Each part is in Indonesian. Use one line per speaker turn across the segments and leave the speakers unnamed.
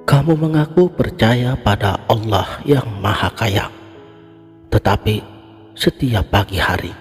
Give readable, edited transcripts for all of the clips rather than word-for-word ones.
Kamu mengaku percaya pada Allah yang Maha Kaya, tetapi setiap pagi hari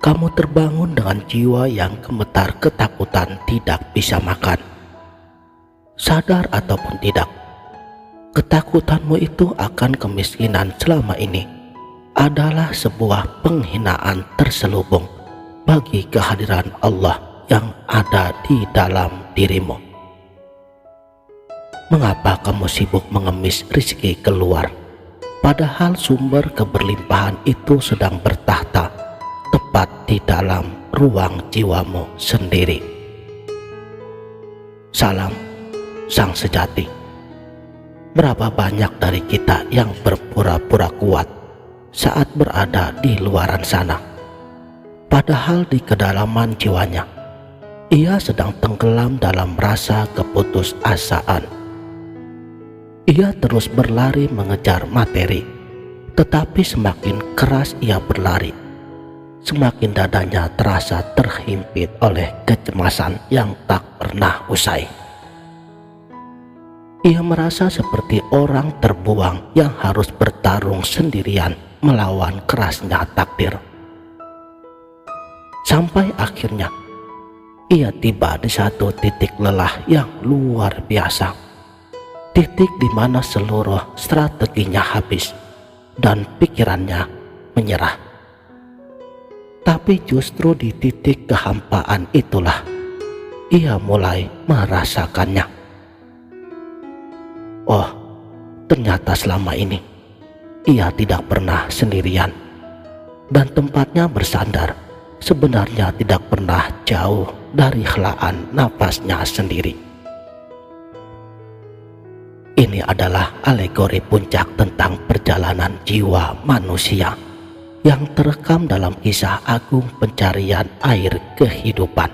kamu terbangun dengan jiwa yang gemetar ketakutan tidak bisa makan. Sadar ataupun tidak, ketakutanmu itu akan kemiskinan selama ini adalah sebuah penghinaan terselubung bagi kehadiran Allah yang ada di dalam dirimu. Mengapa kamu sibuk mengemis rezeki keluar, padahal sumber keberlimpahan itu sedang bertahta tepat di dalam ruang jiwamu sendiri? Salam sang sejati. Berapa banyak dari kita yang berpura-pura kuat saat berada di luaran sana, padahal di kedalaman jiwanya ia sedang tenggelam dalam rasa keputusasaan. Ia terus berlari mengejar materi, tetapi semakin keras ia berlari, semakin dadanya terasa terhimpit oleh kecemasan yang tak pernah usai. Ia merasa seperti orang terbuang yang harus bertarung sendirian melawan kerasnya takdir. Sampai akhirnya ia tiba di satu titik lelah yang luar biasa. Titik di mana seluruh strateginya habis dan pikirannya menyerah. Tapi justru di titik kehampaan itulah ia mulai merasakannya. Oh, ternyata selama ini ia tidak pernah sendirian, dan tempatnya bersandar sebenarnya tidak pernah jauh dari helaan nafasnya sendiri. Ini adalah alegori puncak tentang perjalanan jiwa manusia yang terekam dalam kisah agung pencarian air kehidupan.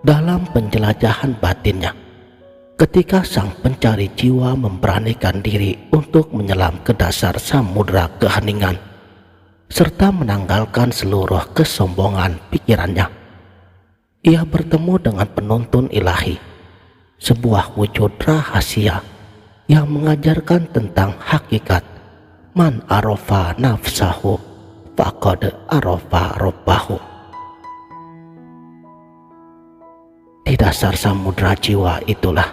Dalam penjelajahan batinnya, ketika sang pencari jiwa memberanikan diri untuk menyelam ke dasar samudera keheningan, serta menanggalkan seluruh kesombongan pikirannya, ia bertemu dengan penuntun ilahi, sebuah wujud rahasia yang mengajarkan tentang hakikat man arofa nafsahu faqad arofa robbahu. Di dasar samudera jiwa itulah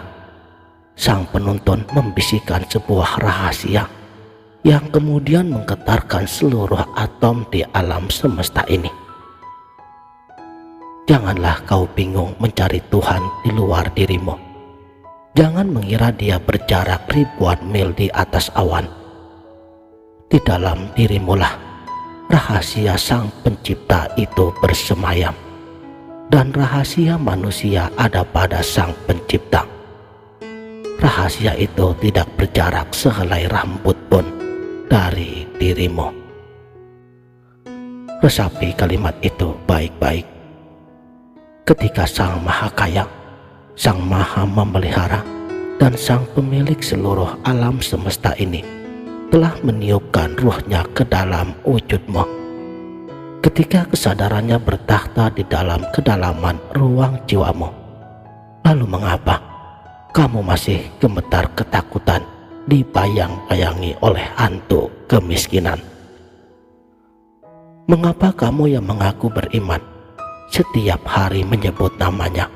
sang penuntun membisikkan sebuah rahasia yang kemudian menggetarkan seluruh atom di alam semesta ini. Janganlah kau bingung mencari Tuhan di luar dirimu. Jangan mengira dia berjarak ribuan mil di atas awan. Di dalam dirimulah rahasia sang pencipta itu bersemayam, dan rahasia manusia ada pada sang pencipta. Rahasia itu tidak berjarak sehelai rambut pun dari dirimu. Resapi kalimat itu baik-baik. Ketika Sang Maha Kaya, Sang Maha Memelihara, dan Sang Pemilik seluruh alam semesta ini telah meniupkan ruhnya ke dalam wujudmu, ketika kesadarannya bertakhta di dalam kedalaman ruang jiwamu, lalu mengapa kamu masih gemetar ketakutan dibayang-bayangi oleh hantu kemiskinan? Mengapa kamu yang mengaku beriman setiap hari menyebut namanya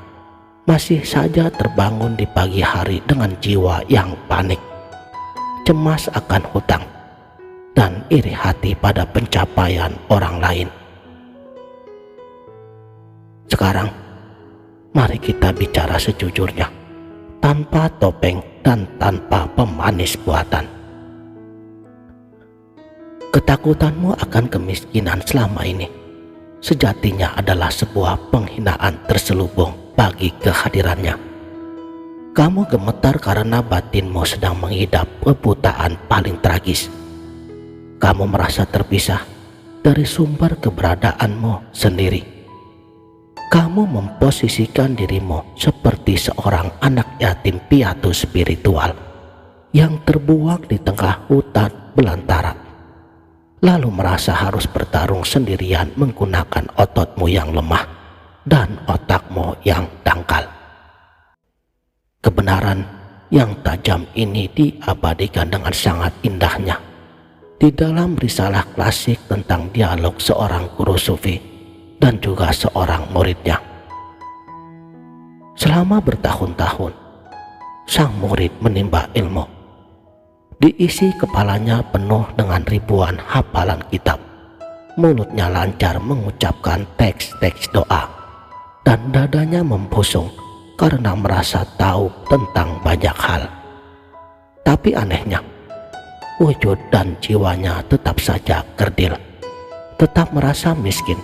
masih saja terbangun di pagi hari dengan jiwa yang panik, cemas akan hutang, dan iri hati pada pencapaian orang lain? Sekarang, mari kita bicara sejujurnya, tanpa topeng dan tanpa pemanis buatan. Ketakutanmu akan kemiskinan selama ini sejatinya adalah sebuah penghinaan terselubung bagi kehadirannya. Kamu gemetar karena batinmu sedang mengidap kebutaan paling tragis. Kamu merasa terpisah dari sumber keberadaanmu sendiri. Kamu memposisikan dirimu seperti seorang anak yatim piatu spiritual yang terbuang di tengah hutan belantara, lalu merasa harus bertarung sendirian menggunakan ototmu yang lemah dan otakmu yang dangkal. Kebenaran yang tajam ini diabadikan dengan sangat indahnya di dalam risalah klasik tentang dialog seorang guru sufi dan juga seorang muridnya. Selama bertahun-tahun, sang murid menimba ilmu. Diisi kepalanya penuh dengan ribuan hafalan kitab. Mulutnya lancar mengucapkan teks-teks doa, dan dadanya membusung karena merasa tahu tentang banyak hal. Tapi anehnya, wujud dan jiwanya tetap saja kerdil, tetap merasa miskin,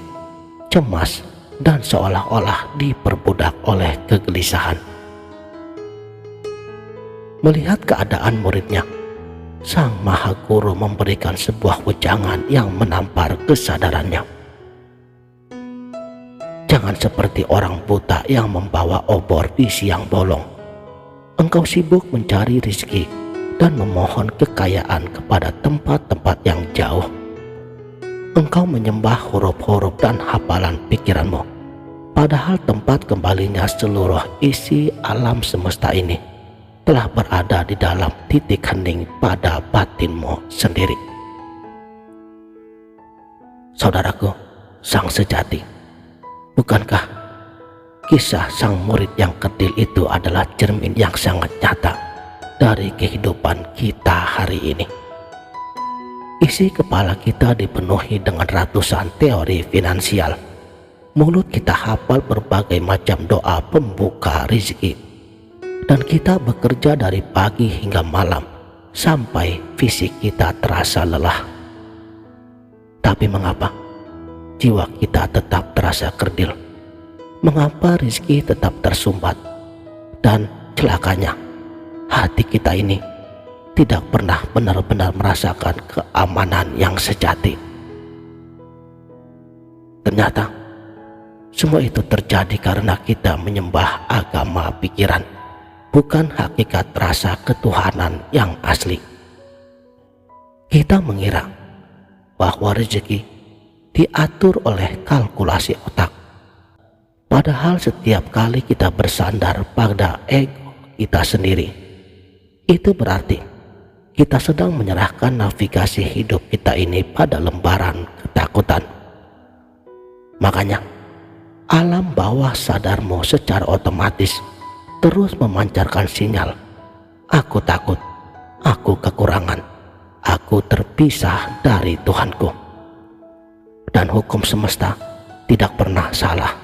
cemas, dan seolah-olah diperbudak oleh kegelisahan. Melihat keadaan muridnya, sang Maha Guru memberikan sebuah wejangan yang menampar kesadarannya. Jangan seperti orang buta yang membawa obor di siang bolong. Engkau sibuk mencari rizki dan memohon kekayaan kepada tempat-tempat yang jauh. Engkau menyembah huruf-huruf dan hafalan pikiranmu, padahal tempat kembalinya seluruh isi alam semesta ini telah berada di dalam titik hening pada batinmu sendiri. Saudaraku, sang sejati, bukankah kisah sang murid yang kerdil itu adalah cermin yang sangat nyata dari kehidupan kita hari ini? Isi kepala kita dipenuhi dengan ratusan teori finansial. Mulut kita hafal berbagai macam doa pembuka rezeki. Dan kita bekerja dari pagi hingga malam sampai fisik kita terasa lelah. Tapi mengapa jiwa kita tetap terasa kerdil? Mengapa rezeki tetap tersumbat? Dan celakanya, hati kita ini tidak pernah benar-benar merasakan keamanan yang sejati. Ternyata semua itu terjadi karena kita menyembah agama pikiran, bukan hakikat rasa ketuhanan yang asli. Kita mengira bahwa rezeki diatur oleh kalkulasi otak, padahal setiap kali kita bersandar pada ego kita sendiri, itu berarti kita sedang menyerahkan navigasi hidup kita ini pada lembaran ketakutan. Makanya alam bawah sadarmu secara otomatis terus memancarkan sinyal, aku takut, aku kekurangan, aku terpisah dari Tuhanku. Dan hukum semesta tidak pernah salah.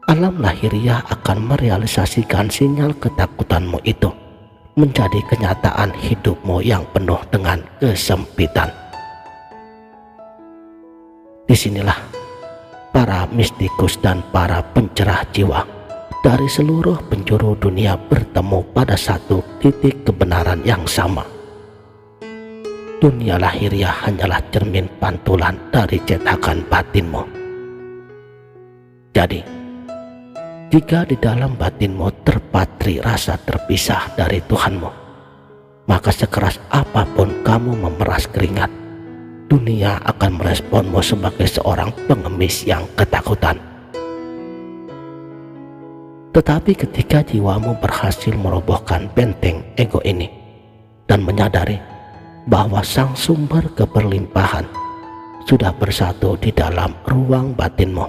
Alam lahiriah akan merealisasikan sinyal ketakutanmu itu menjadi kenyataan hidupmu yang penuh dengan kesempitan. Disinilah para mistikus dan para pencerah jiwa dari seluruh penjuru dunia bertemu pada satu titik kebenaran yang sama. Dunia lahiriah hanyalah cermin pantulan dari cetakan batinmu. Jadi, jika di dalam batinmu terpatri rasa terpisah dari Tuhanmu, maka sekeras apapun kamu memeras keringat, dunia akan meresponmu sebagai seorang pengemis yang ketakutan. Tetapi ketika jiwamu berhasil merobohkan benteng ego ini dan menyadari bahwa sang sumber keberlimpahan sudah bersatu di dalam ruang batinmu,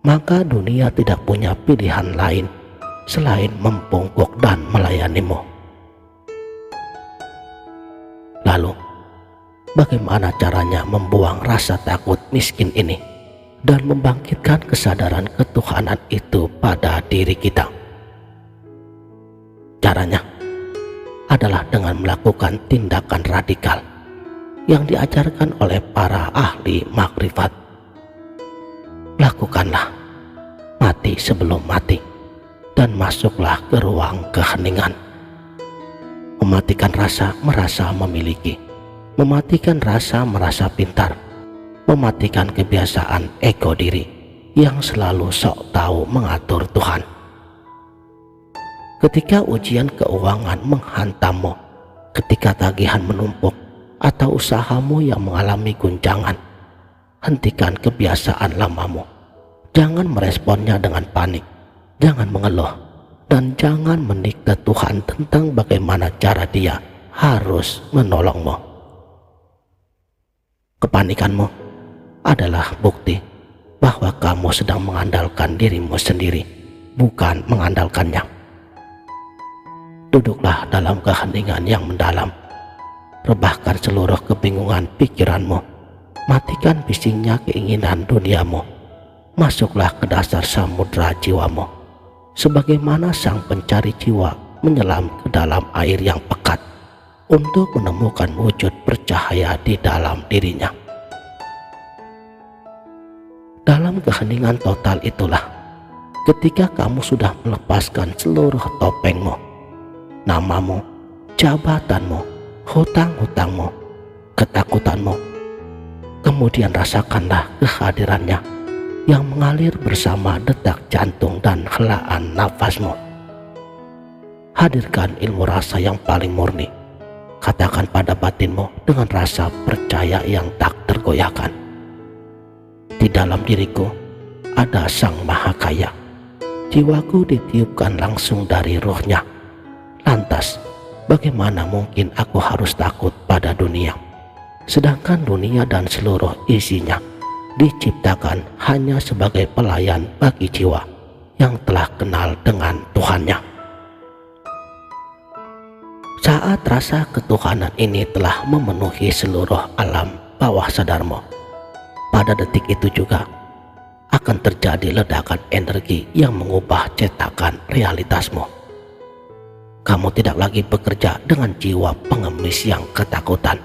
maka dunia tidak punya pilihan lain selain membungkuk dan melayanimu. Lalu, bagaimana caranya membuang rasa takut miskin ini dan membangkitkan kesadaran ketuhanan itu pada diri kita? Caranya adalah dengan melakukan tindakan radikal yang diajarkan oleh para ahli makrifat. Lakukanlah mati sebelum mati dan masuklah ke ruang keheningan. Mematikan rasa merasa memiliki, mematikan rasa merasa pintar, mematikan kebiasaan ego diri yang selalu sok tahu mengatur Tuhan. Ketika ujian keuangan menghantammu, ketika tagihan menumpuk atau usahamu yang mengalami guncangan, hentikan kebiasaan lamamu. Jangan meresponnya dengan panik, jangan mengeluh, dan jangan mendikte Tuhan tentang bagaimana cara Dia harus menolongmu. Kepanikanmu adalah bukti bahwa kamu sedang mengandalkan dirimu sendiri, bukan mengandalkannya. Duduklah dalam keheningan yang mendalam. Rebahkan seluruh kebingungan pikiranmu. Matikan bisingnya keinginan duniamu. Masuklah ke dasar samudra jiwamu. Sebagaimana sang pencari jiwa menyelam ke dalam air yang pekat untuk menemukan wujud bercahaya di dalam dirinya. Dalam keheningan total itulah ketika kamu sudah melepaskan seluruh topengmu, namamu, jabatanmu, hutang-hutangmu, ketakutanmu. Kemudian rasakanlah kehadirannya yang mengalir bersama detak jantung dan helaan nafasmu. Hadirkan ilmu rasa yang paling murni. Katakan pada batinmu dengan rasa percaya yang tak tergoyahkan. Di dalam diriku ada Sang Maha Kaya. Jiwaku ditiupkan langsung dari rohnya. Lantas, bagaimana mungkin aku harus takut pada dunia, sedangkan dunia dan seluruh isinya diciptakan hanya sebagai pelayan bagi jiwa yang telah kenal dengan Tuhannya. Saat rasa ketuhanan ini telah memenuhi seluruh alam bawah sadarmu, pada detik itu juga akan terjadi ledakan energi yang mengubah cetakan realitasmu. Kamu tidak lagi bekerja dengan jiwa pengemis yang ketakutan,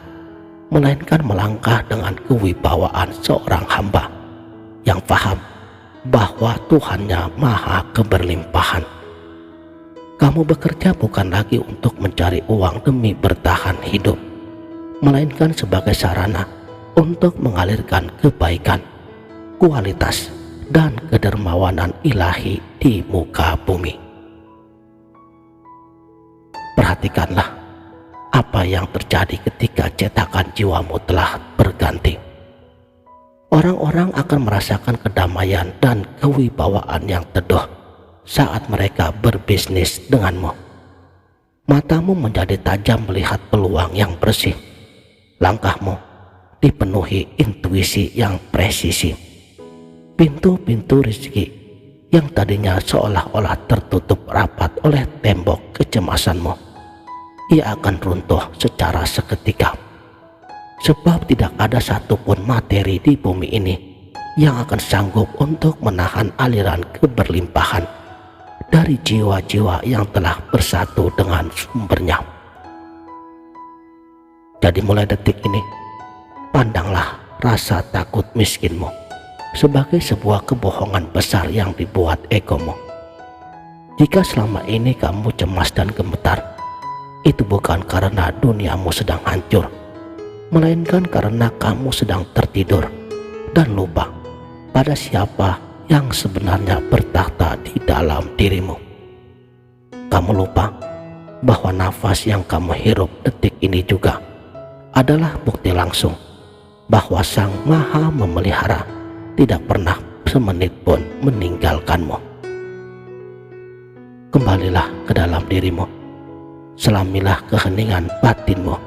melainkan melangkah dengan kewibawaan seorang hamba yang paham bahwa Tuhannya Maha Keberlimpahan. Kamu bekerja bukan lagi untuk mencari uang demi bertahan hidup, melainkan sebagai sarana untuk mengalirkan kebaikan, kualitas, dan kedermawanan ilahi di muka bumi. Perhatikanlah apa yang terjadi ketika cetakan jiwamu telah berganti. Orang-orang akan merasakan kedamaian dan kewibawaan yang teduh saat mereka berbisnis denganmu. Matamu menjadi tajam melihat peluang yang bersih. Langkahmu dipenuhi intuisi yang presisi. Pintu-pintu rezeki yang tadinya seolah-olah tertutup rapat oleh tembok kecemasanmu, ia akan runtuh secara seketika. Sebab tidak ada satupun materi di bumi ini yang akan sanggup untuk menahan aliran keberlimpahan dari jiwa-jiwa yang telah bersatu dengan sumbernya. Jadi mulai detik ini, pandanglah rasa takut miskinmu sebagai sebuah kebohongan besar yang dibuat egomu. Jika selama ini kamu cemas dan gemetar, itu bukan karena duniamu sedang hancur, melainkan karena kamu sedang tertidur dan lupa pada siapa yang sebenarnya bertakhta di dalam dirimu. Kamu lupa bahwa nafas yang kamu hirup detik ini juga adalah bukti langsung bahwa Sang Maha Memelihara tidak pernah semenit pun meninggalkanmu. Kembalilah ke dalam dirimu, selamilah keheningan batinmu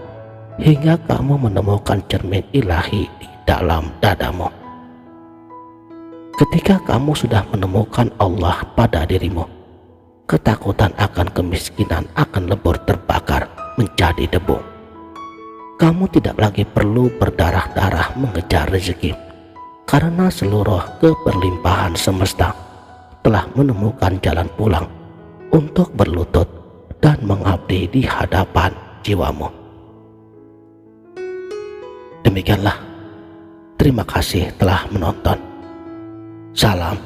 hingga kamu menemukan cermin ilahi di dalam dadamu. Ketika kamu sudah menemukan Allah pada dirimu, ketakutan akan kemiskinan akan lebur terbakar menjadi debu. Kamu tidak lagi perlu berdarah-darah mengejar rezeki, karena seluruh keberlimpahan semesta telah menemukan jalan pulang untuk berlutut dan mengabdi di hadapan jiwamu. Demikianlah. Terima kasih telah menonton. Salam